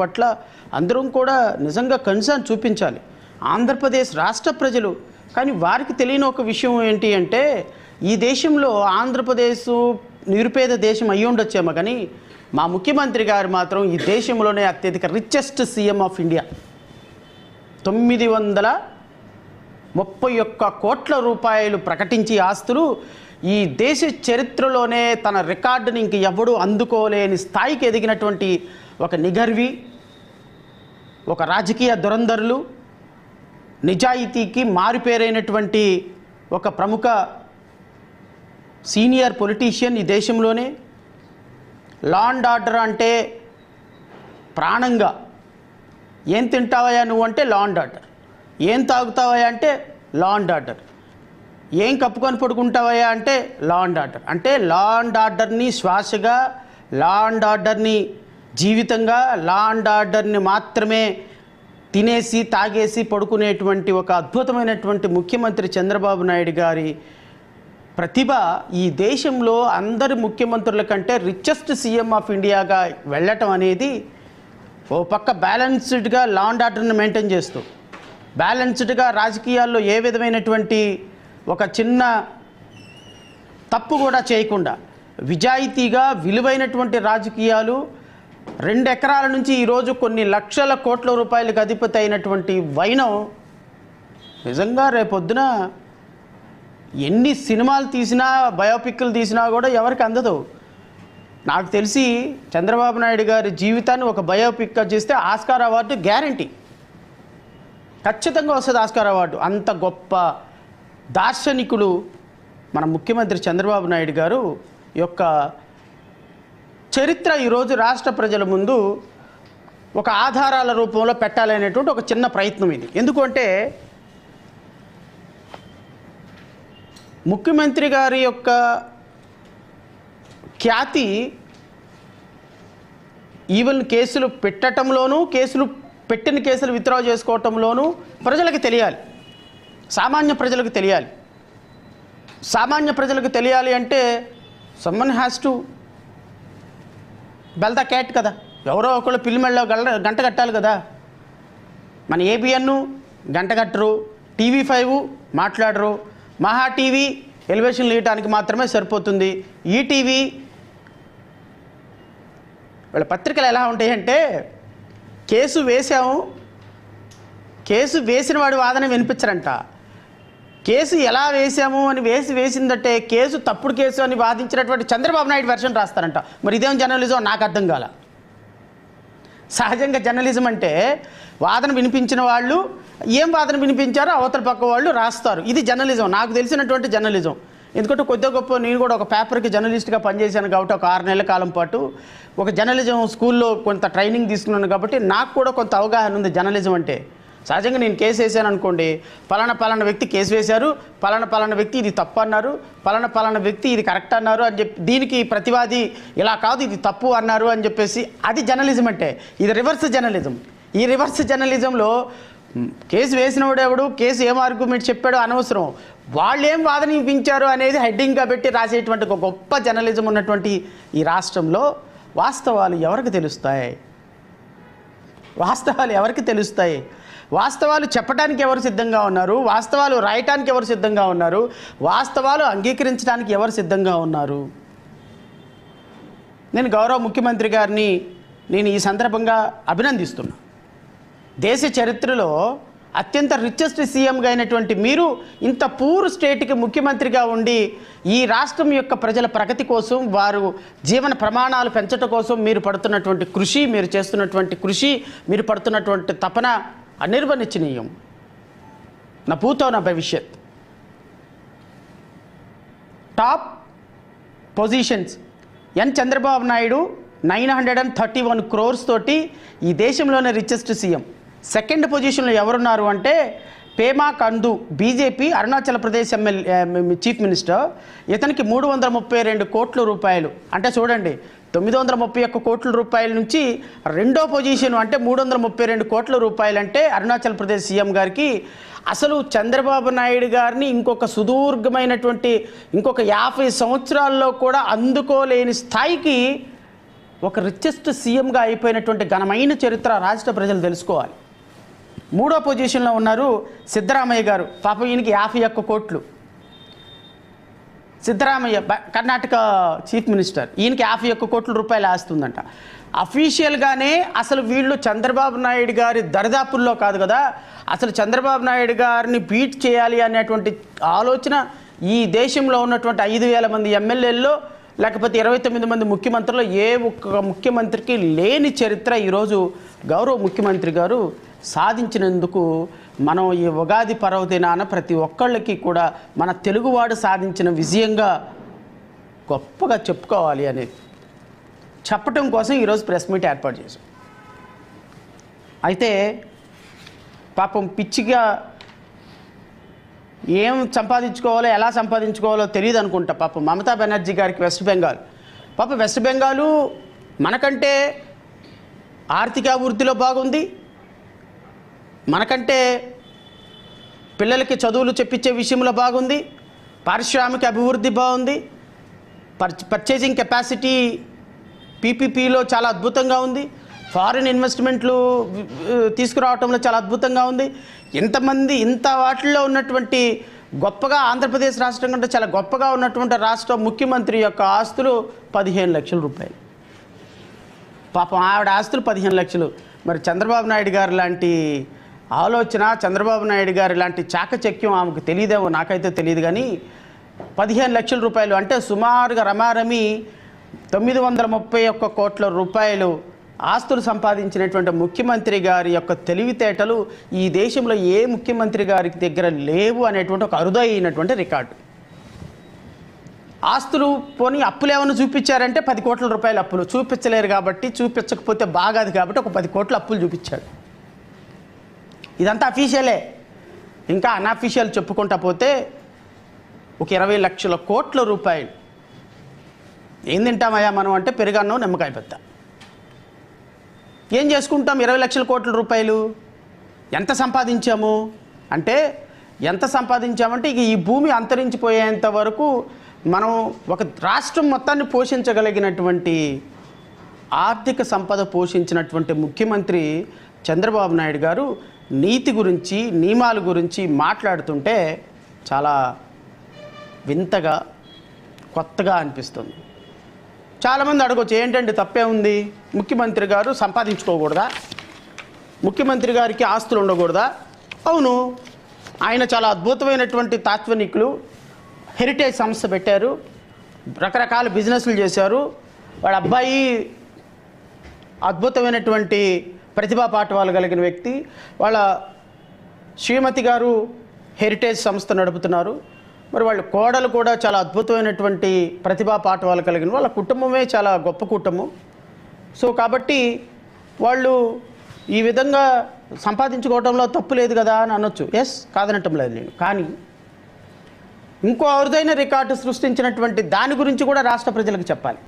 పట్ల అందరం కూడా నిజంగా కన్సర్న్ చూపించాలి. ఆంధ్రప్రదేశ్ రాష్ట్ర ప్రజలు కానీ వారికి తెలియని ఒక విషయం ఏంటి అంటే ఈ దేశంలో ఆంధ్రప్రదేశ్ నిరుపేద దేశం అయ్యి ఉండొచ్చేమో కానీ మా ముఖ్యమంత్రి గారు మాత్రం ఈ దేశంలోనే అత్యధిక రిచెస్ట్ సీఎం ఆఫ్ ఇండియా. 931 కోట్ల రూపాయలు ప్రకటించి ఆస్తులు ఈ దేశ చరిత్రలోనే తన రికార్డుని ఇంక ఎవడూ అందుకోలేని స్థాయికి ఎదిగినటువంటి ఒక నిగర్వి, ఒక రాజకీయ దురంధరులు, నిజాయితీకి మారుపేరైనటువంటి ఒక ప్రముఖ సీనియర్ పొలిటీషియన్ ఈ దేశంలోనే. లా అండ్ ఆర్డర్ అంటే ప్రాణంగా, ఏం తింటావయా నువ్వు అంటే లా అండ్ ఆర్డర్, ఏం తాగుతావయా అంటే లా అండ్ ఆర్డర్, ఏం కప్పుకొని పడుకుంటావయా అంటే లా అండ్ ఆర్డర్. అంటే లా అండ్ ఆర్డర్ని శ్వాసగా, లా అండ్ ఆర్డర్ని జీవితంగా, లా అండ్ ఆర్డర్ని మాత్రమే తినేసి తాగేసి పడుకునేటువంటి ఒక అద్భుతమైనటువంటి ముఖ్యమంత్రి చంద్రబాబు నాయుడు గారి ప్రతిభ ఈ దేశంలో అందరి ముఖ్యమంత్రుల కంటే రిచెస్ట్ సీఎం ఆఫ్ ఇండియాగా వెళ్ళటం అనేది ఓ పక్క బ్యాలెన్స్డ్గా లా అండ్ ఆర్డర్ని మెయింటైన్ చేస్తూ, బ్యాలెన్స్డ్గా రాజకీయాల్లో ఏ విధమైనటువంటి ఒక చిన్న తప్పు కూడా చేయకుండా విజాయితీగా విలువైనటువంటి రాజకీయాలు, 2 ఎకరాల నుంచి ఈరోజు కొన్ని లక్షల కోట్ల రూపాయలకు అధిపతి అయినటువంటి వైనం నిజంగా రేపొద్దున ఎన్ని సినిమాలు తీసినా, బయోపిక్లు తీసినా కూడా ఎవరికి అందదు. నాకు తెలిసి చంద్రబాబు నాయుడు గారి జీవితాన్ని ఒక బయోపిక్గా చేస్తే ఆస్కార్ అవార్డు గ్యారంటీ, ఖచ్చితంగా వస్తుంది ఆస్కార్ అవార్డు. అంత గొప్ప దార్శనికులు మన ముఖ్యమంత్రి చంద్రబాబు నాయుడు గారు యొక్క చరిత్ర ఈరోజు రాష్ట్ర ప్రజల ముందు ఒక ఆధారాల రూపంలో పెట్టాలనేటువంటి ఒక చిన్న ప్రయత్నం ఇది. ఎందుకంటే ముఖ్యమంత్రి గారి యొక్క ఖ్యాతి ఈవెన్ కేసులు పెట్టడంలోనూ, పెట్టిన కేసులు విత్డ్రా చేసుకోవటంలోనూ ప్రజలకు తెలియాలి, సామాన్య ప్రజలకు తెలియాలి. సామాన్య ప్రజలకు తెలియాలి అంటే someone has to bell the cat కదా, ఎవరో ఒకళ్ళు పిల్లిమెళ్ళలో గంట కట్టాలి కదా. మన ఏబిఎన్ గంట కట్టరు, TV5 మాట్లాడరు, మహా టీవీ ఎలివేషన్లు ఇవ్వడానికి మాత్రమే సరిపోతుంది. ఈటీవీ వీళ్ళ పత్రికలు ఎలా ఉంటాయంటే కేసు వేసాము, కేసు వేసిన వాడి వాదన వినిపించరంట. కేసు ఎలా వేసాము అని వేసిందంటే కేసు తప్పుడు కేసు అని వాదించినటువంటి చంద్రబాబు నాయుడు వెర్షన్ రాస్తారంట. మరి ఇదేం జర్నలిజం నాకు అర్థం కాల. సహజంగా జర్నలిజం అంటే వాదన వినిపించిన వాళ్ళు ఏం వాదన వినిపించారో అవతల పక్క వాళ్ళు రాస్తారు. ఇది జర్నలిజం, నాకు తెలిసినటువంటి జర్నలిజం. ఎందుకంటే కొద్దిగా గొప్ప నేను కూడా ఒక పేపర్కి జర్నలిస్ట్గా పనిచేశాను కాబట్టి ఒక 6 నెలల కాలం పాటు ఒక జర్నలిజం స్కూల్లో కొంత ట్రైనింగ్ తీసుకున్నాను కాబట్టి నాకు కూడా కొంత అవగాహన ఉంది జర్నలిజం అంటే. సహజంగా నేను కేసు వేసాను అనుకోండి, పలానా వ్యక్తి కేసు వేశారు, పలానా వ్యక్తి ఇది తప్పు అన్నారు, పలానా వ్యక్తి ఇది కరెక్ట్ అన్నారు అని చెప్పి దీనికి ప్రతివాది ఇలా కాదు ఇది తప్పు అన్నారు అని చెప్పేసి అది జర్నలిజం అంటే. ఇది రివర్స్ జర్నలిజం. ఈ రివర్స్ జర్నలిజంలో కేసు వేసినవాడు ఎవడు, కేసు ఏం ఆర్గ్యుమెంట్ చెప్పాడో అనవసరం, వాళ్ళు ఏం వాదన వినిపించారు అనేది హెడ్డింగ్గా పెట్టి రాసేటువంటి ఒక గొప్ప జర్నలిజం ఉన్నటువంటి ఈ రాష్ట్రంలో వాస్తవాలు ఎవరికి తెలుస్తాయి? వాస్తవాలు ఎవరికి తెలుస్తాయి? వాస్తవాలు చెప్పడానికి ఎవరు సిద్ధంగా ఉన్నారు? వాస్తవాలు రాయటానికి ఎవరు సిద్ధంగా ఉన్నారు? వాస్తవాలు అంగీకరించడానికి ఎవరు సిద్ధంగా ఉన్నారు? నేను గౌరవ ముఖ్యమంత్రి గారిని నేను ఈ సందర్భంగా అభినందిస్తున్నా. దేశ చరిత్రలో అత్యంత రిచెస్ట్ సీఎంగా అయినటువంటి మీరు ఇంత పూర్ స్టేట్కి ముఖ్యమంత్రిగా ఉండి ఈ రాష్ట్రం యొక్క ప్రజల ప్రగతి కోసం, వారు జీవన ప్రమాణాలు పెంచడం కోసం మీరు పడుతున్నటువంటి కృషి, మీరు చేస్తున్నటువంటి కృషి, మీరు పడుతున్నటువంటి తపన అనిర్వచనీయం. నా భూతో నా భవిష్యత్. Top positions Chandrababu Naidu 931 crores తోటి ఈ దేశంలోనే రిచెస్ట్ సీఎం. సెకండ్ పొజిషన్లో ఎవరున్నారు అంటే Pema Khandu, BJP Arunachal Pradesh chief minister. ఇతనికి 332 కోట్ల రూపాయలు. అంటే చూడండి, 931 కోట్ల రూపాయల నుంచి రెండో పొజిషన్ అంటే 332 కోట్ల రూపాయలు అంటే అరుణాచల్ ప్రదేశ్ సీఎం గారికి అసలు చంద్రబాబు నాయుడు గారిని ఇంకొక సుదీర్ఘమైనటువంటి ఇంకొక 50 సంవత్సరాల్లో కూడా అందుకోలేని స్థాయికి ఒక రిచెస్ట్ సీఎంగా అయిపోయినటువంటి ఘనమైన చరిత్ర రాష్ట్ర ప్రజలు తెలుసుకోవాలి. 3వ పొజిషన్లో ఉన్నారు సిద్ధరామయ్య గారు. పాపం ఈయనకి 51 కోట్లు. సిద్ధరామయ్య కర్ణాటక చీఫ్ మినిస్టర్, ఈయనకి 51 కోట్ల రూపాయలు ఆస్తుందంట. అఫీషియల్గానే అసలు వీళ్ళు చంద్రబాబు నాయుడు గారి దరిదాపుల్లో కాదు కదా, అసలు చంద్రబాబు నాయుడు గారిని బీట్ చేయాలి అనేటువంటి ఆలోచన ఈ దేశంలో ఉన్నటువంటి 5,000 మంది ఎమ్మెల్యేల్లో లేకపోతే 29 మంది ముఖ్యమంత్రుల్లో ఏ ఒక్క ముఖ్యమంత్రికి లేని చరిత్ర ఈరోజు గౌరవ ముఖ్యమంత్రి గారు సాధించినందుకు మనం ఈ ఉగాది పర్వదినాన ప్రతి ఒక్కళ్ళకి కూడా మన తెలుగువాడు సాధించిన విజయంగా గొప్పగా చెప్పుకోవాలి అనేది చెప్పటం కోసం ఈరోజు ప్రెస్ మీట్ ఏర్పాటు చేశాం. అయితే పాపం పిచ్చిగా ఏం సంపాదించుకోవాలో ఎలా సంపాదించుకోవాలో తెలియదు అనుకుంటా పాపం మమతా బెనర్జీ గారికి వెస్ట్ బెంగాల్. పాపం వెస్ట్ బెంగాలు మనకంటే ఆర్థిక అభివృద్ధిలో బాగుంది, మనకంటే పిల్లలకి చదువులు చెప్పించే విషయంలో బాగుంది, పారిశ్రామిక అభివృద్ధి బాగుంది, పర్చేసింగ్ కెపాసిటీ పీపీపీలో చాలా అద్భుతంగా ఉంది, ఫారిన్ ఇన్వెస్ట్మెంట్లు తీసుకురావడంలో చాలా అద్భుతంగా ఉంది. ఇంత వాటిల్లో ఉన్నటువంటి గొప్పగా ఆంధ్రప్రదేశ్ రాష్ట్రం కంటే చాలా గొప్పగా ఉన్నటువంటి రాష్ట్ర ముఖ్యమంత్రి యొక్క ఆస్తులు 15 లక్షల రూపాయలు. పాపం ఆవిడ ఆస్తులు 15 లక్షలు. మరి చంద్రబాబు నాయుడు గారు లాంటి ఆలోచన, చంద్రబాబు నాయుడు గారు లాంటి చాకచక్యం ఆమెకు తెలియదేమో, నాకైతే తెలియదు. కానీ 15 లక్షల రూపాయలు అంటే సుమారుగా రమారమి 931 కోట్ల రూపాయలు ఆస్తులు సంపాదించినటువంటి ముఖ్యమంత్రి గారి యొక్క తెలివితేటలు ఈ దేశంలో ఏ ముఖ్యమంత్రి గారికి దగ్గర లేవు అనేటువంటి ఒక అరుదైనటువంటి రికార్డు. ఆస్తులు పోనీ అప్పులు ఏమైనా చూపించారంటే 10 కోట్ల రూపాయల అప్పులు చూపించలేరు కాబట్టి, చూపించకపోతే బాగాది కాబట్టి ఒక 10 కోట్ల అప్పులు చూపించాడు. ఇదంతా అఫీషియలే. ఇంకా అన్అఫీషియల్ చెప్పుకుంటా పోతే ఒక 20 లక్షల కోట్ల రూపాయలు. ఏం తింటామయ్యా మనం అంటే పెరుగన్నం నిమ్మకాయ పెద్ద. ఏం చేసుకుంటాం 20 లక్షల కోట్ల రూపాయలు? ఎంత సంపాదించాము అంటే ఇక ఈ భూమి అంతరించిపోయేంత వరకు మనం ఒక రాష్ట్రం మొత్తాన్ని పోషించగలిగినటువంటి ఆర్థిక సంపద పోషించినటువంటి ముఖ్యమంత్రి చంద్రబాబు నాయుడు గారు నీతి గురించి, నియమాల గురించి మాట్లాడుతుంటే చాలా వింతగా, కొత్తగా అనిపిస్తుంది. చాలామంది అడగొచ్చు, ఏంటంటే తప్పే ఉంది, ముఖ్యమంత్రి గారు సంపాదించుకోకూడదా, ముఖ్యమంత్రి గారికి ఆస్తులు ఉండకూడదా? అవును, ఆయన చాలా అద్భుతమైనటువంటి తాత్వనికులు, హెరిటేజ్ సంస్థ పెట్టారు, రకరకాల బిజినెస్లు చేశారు. వాళ్ళ అబ్బాయి అద్భుతమైనటువంటి ప్రతిభా పాఠవాలు కలిగిన వ్యక్తి, వాళ్ళ శ్రీమతి గారు హెరిటేజ్ సంస్థ నడుపుతున్నారు. మరి వాళ్ళ కోడలు కూడా చాలా అద్భుతమైనటువంటి ప్రతిభా పాఠవాలు కలిగిన, వాళ్ళ కుటుంబమే చాలా గొప్ప కుటుంబం. సో కాబట్టి వాళ్ళు ఈ విధంగా సంపాదించుకోవడంలో తప్పు లేదు కదా అని అనొచ్చు. ఎస్, కాదనటం లేదు నేను. కానీ ఇంకో అరుదైన రికార్డు సృష్టించినటువంటి దాని గురించి కూడా రాష్ట్ర ప్రజలకు చెప్పాలి.